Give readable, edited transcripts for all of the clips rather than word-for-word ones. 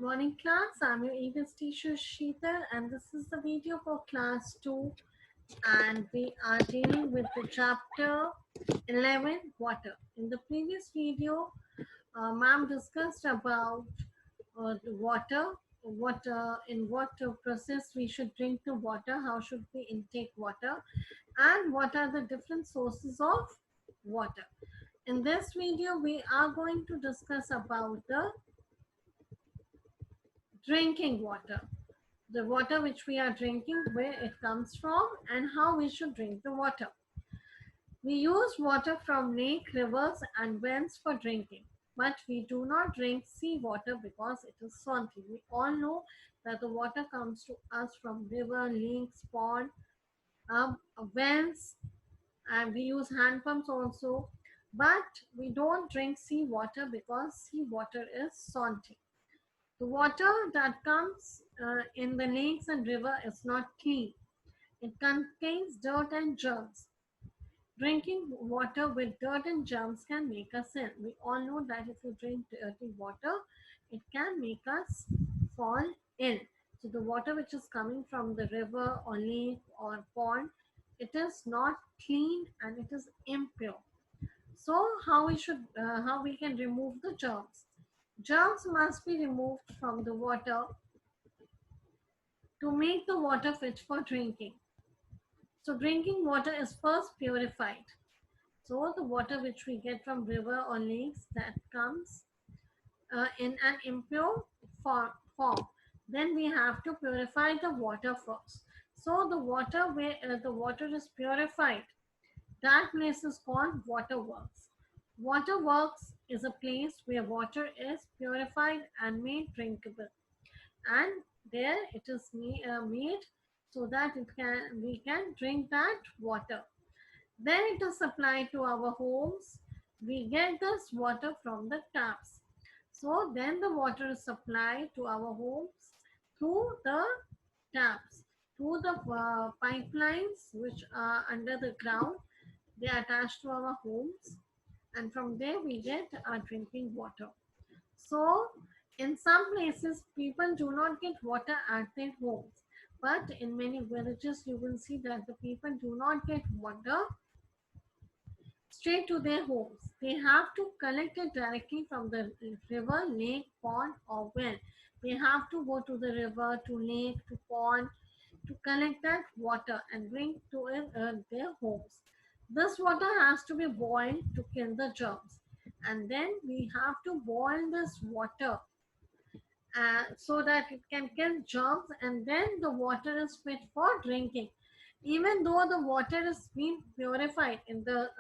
Morning class, I'm your English teacher Sheetal and this is the video for class 2 and we are dealing with the chapter 11 water. In the previous video, ma'am discussed about the water, in what process we should drink the water, how should we intake water and what are the different sources of water. In this video, we are going to discuss about the drinking water, the water which we are drinking, where it comes from and how we should drink the water. We use water from lake, rivers and wells for drinking, but we do not drink sea water because it is salty. We all know that the water comes to us from river, lakes, pond, wells, and we use hand pumps also, but we don't drink sea water because sea water is salty. The water that comes in the lakes and river is not clean. It contains dirt and germs. Drinking water with dirt and germs can make us ill. We all know that if you drink dirty water, it can make us fall ill. So the water which is coming from the river or lake or pond, it is not clean and it is impure. So how we can remove the germs? Germs must be removed from the water to make the water fit for drinking. So drinking water is first purified. So the water which we get from river or lakes that comes in an impure form. Then we have to purify the water first. So the water where the water is purified, that place is called waterworks. Waterworks is a place where water is purified and made drinkable, and there it is made so that we can drink that water. Then it is supplied to our homes. We get this water from the taps. So then the water is supplied to our homes through the taps, through the pipelines which are under the ground. They are attached to our homes, and from there we get our drinking water. So in some places people do not get water at their homes, but in many villages you will see that the people do not get water straight to their homes. They have to collect it directly from the river, lake, pond or well. They have to go to the river, to lake, to pond to collect that water and bring to their homes. This water has to be boiled to kill the germs, and then we have to boil this water so that it can kill germs, and then the water is fit for drinking. Even though the water is being purified in the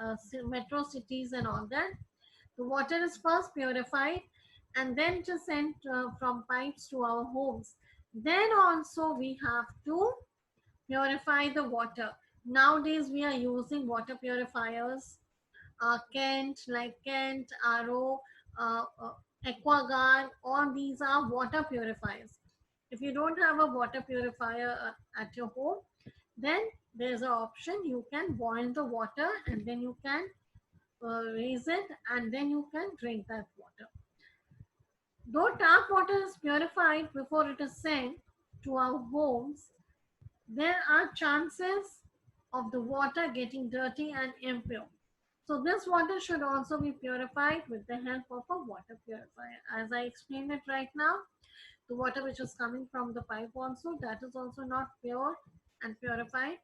metro cities and all that, the water is first purified and then just sent from pipes to our homes. Then also we have to purify the water. Nowadays we are using water purifiers, Kent, RO, Aquaguard, all these are water purifiers. If you don't have a water purifier at your home, then there's an option. You can boil the water and then you can raise it and then you can drink that water. Though tap water is purified before it is sent to our homes, there are chances of the water getting dirty and impure. So this water should also be purified with the help of a water purifier. As I explained it right now, the water which is coming from the pipe also, that is also not pure and purified.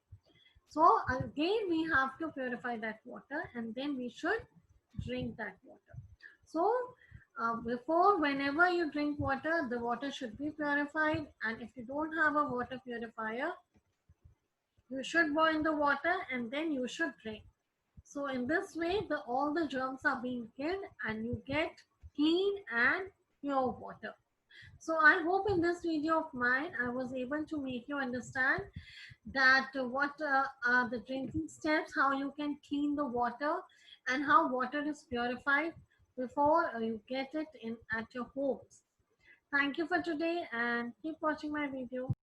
So again, we have to purify that water and then we should drink that water. So whenever you drink water, the water should be purified, and if you don't have a water purifier, you should boil the water and then you should drink. So in this way, all the germs are being killed and you get clean and pure water. So I hope in this video of mine, I was able to make you understand that what are the drinking steps, how you can clean the water and how water is purified before you get it in at your homes. Thank you for today and keep watching my video.